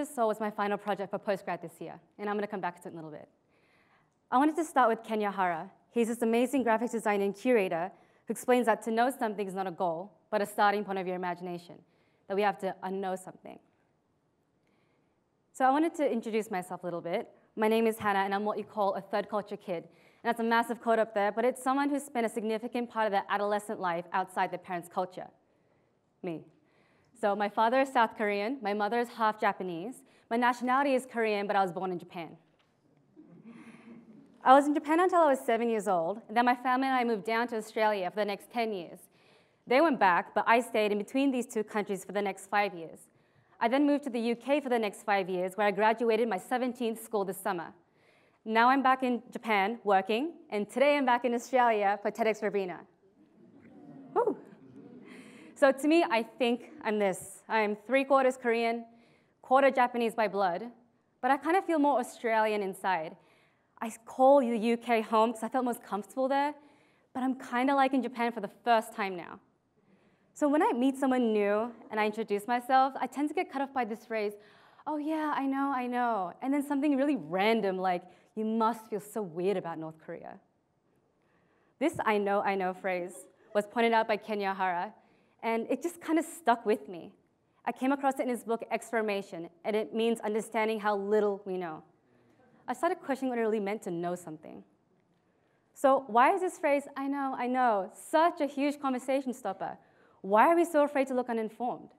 just saw was my final project for postgrad this year, and I'm going to come back to it in a little bit. I wanted to start with Kenya Hara. He's this amazing graphics designer and curator who explains that to know something is not a goal, but a starting point of your imagination, that we have to unknow something. So I wanted to introduce myself a little bit. My name is Hannah, and I'm what you call a third culture kid. And that's a massive quote up there, but it's someone who spent a significant part of their adolescent life outside their parents' culture. Me. So my father is South Korean, my mother is half Japanese, my nationality is Korean, but I was born in Japan. I was in Japan until I was 7 years old, and then my family and I moved down to Australia for the next 10 years. They went back, but I stayed in between these two countries for the next 5 years. I then moved to the UK for the next 5 years, where I graduated my 17th school this summer. Now I'm back in Japan working, and today I'm back in Australia for TEDxRobina. Woo. So to me, I think I'm this. I'm 3/4 Korean, 1/4 Japanese by blood, but I kind of feel more Australian inside. I call the UK home because I felt most comfortable there, but I'm kind of like in Japan for the first time now. So when I meet someone new and I introduce myself, I tend to get cut off by this phrase, oh yeah, I know, and then something really random like, you must feel so weird about North Korea. This I know phrase was pointed out by Kenya Hara, and it just kind of stuck with me. I came across it in his book, Exclamation, and it means understanding how little we know. I started questioning what it really meant to know something. So why is this phrase, I know, such a huge conversation stopper? Why are we so afraid to look uninformed?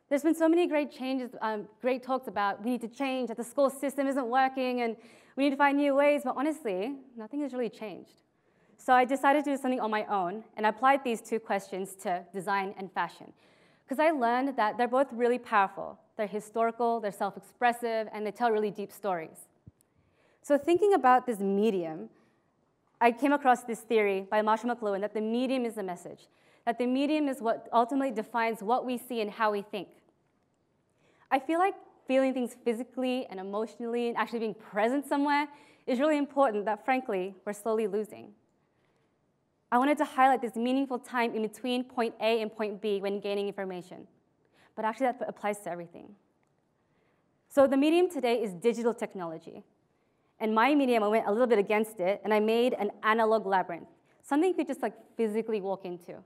There's been so many great changes, great talks about we need to change, that the school system isn't working, and we need to find new ways, but honestly, nothing has really changed. So I decided to do something on my own, and I applied these two questions to design and fashion, because I learned that they're both really powerful. They're historical, they're self-expressive, and they tell really deep stories. So thinking about this medium, I came across this theory by Marshall McLuhan that the medium is the message, that the medium is what ultimately defines what we see and how we think. I feel like feeling things physically and emotionally and actually being present somewhere is really important that, frankly, we're slowly losing. I wanted to highlight this meaningful time in between point A and point B when gaining information. But actually, that applies to everything. So the medium today is digital technology. And my medium, I went a little bit against it, and I made an analog labyrinth, something you could just like physically walk into.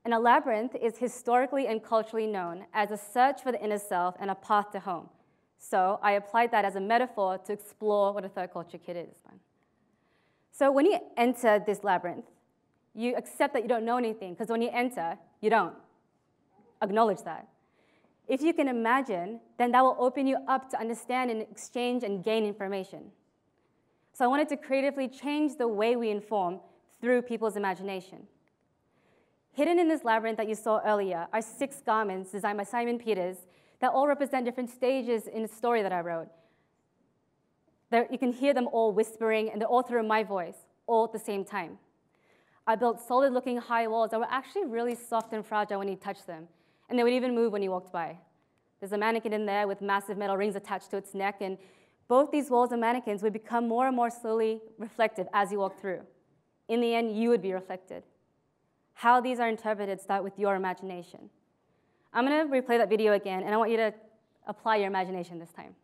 And a labyrinth is historically and culturally known as a search for the inner self and a path to home. So I applied that as a metaphor to explore what a third culture kid is. So when you enter this labyrinth, you accept that you don't know anything, because when you enter, you don't. Acknowledge that. If you can imagine, then that will open you up to understand and exchange and gain information. So I wanted to creatively change the way we inform through people's imagination. Hidden in this labyrinth that you saw earlier are 6 garments designed by Simon Peters that all represent different stages in the story that I wrote. You can hear them all whispering, and they're all through my voice, all at the same time. I built solid-looking high walls that were actually really soft and fragile when you touched them, and they would even move when you walked by. There's a mannequin in there with massive metal rings attached to its neck, and both these walls and mannequins would become more and more slowly reflective as you walk through. In the end, you would be reflected. How these are interpreted start with your imagination. I'm going to replay that video again, and I want you to apply your imagination this time.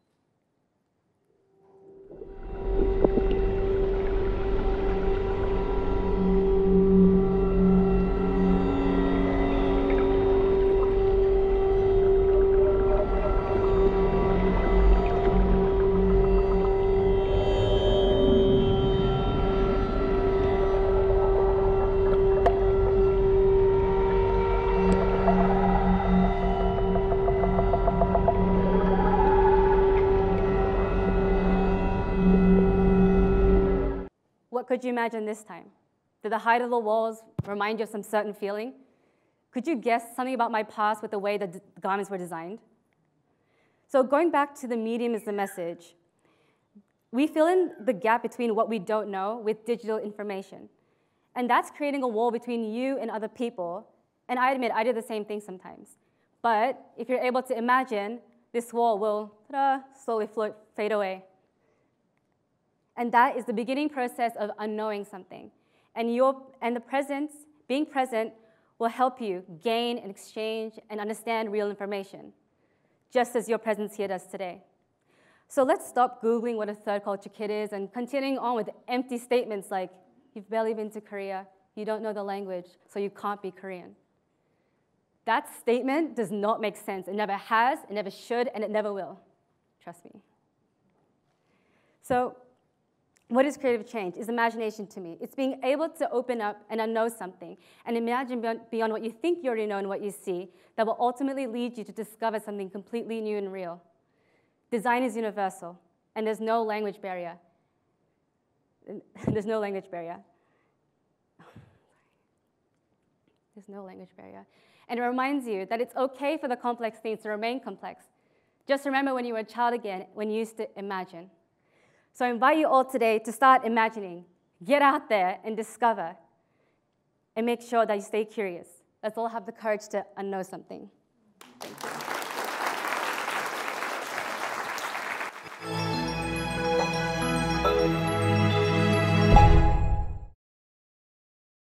What could you imagine this time? Did the height of the walls remind you of some certain feeling? Could you guess something about my past with the way the garments were designed? So going back to the medium is the message, we fill in the gap between what we don't know with digital information. And that's creating a wall between you and other people. And I admit, I do the same thing sometimes. But if you're able to imagine, this wall will slowly fade away. And that is the beginning process of unknowing something. And the presence, being present, will help you gain and exchange and understand real information. just as your presence here does today. So let's stop Googling what a third culture kid is and continuing on with empty statements like, you've barely been to Korea, you don't know the language, so you can't be Korean. That statement does not make sense. It never has, it never should, and it never will. Trust me. So what is creative change? It's imagination to me. It's being able to open up and unknow something and imagine beyond what you think you already know and what you see that will ultimately lead you to discover something completely new and real. Design is universal, and there's no language barrier. There's no language barrier. There's no language barrier. And it reminds you that it's okay for the complex things to remain complex. Just remember when you were a child again, when you used to imagine. So I invite you all today to start imagining. Get out there and discover. And make sure that you stay curious. Let's all have the courage to unknow something. Thank you.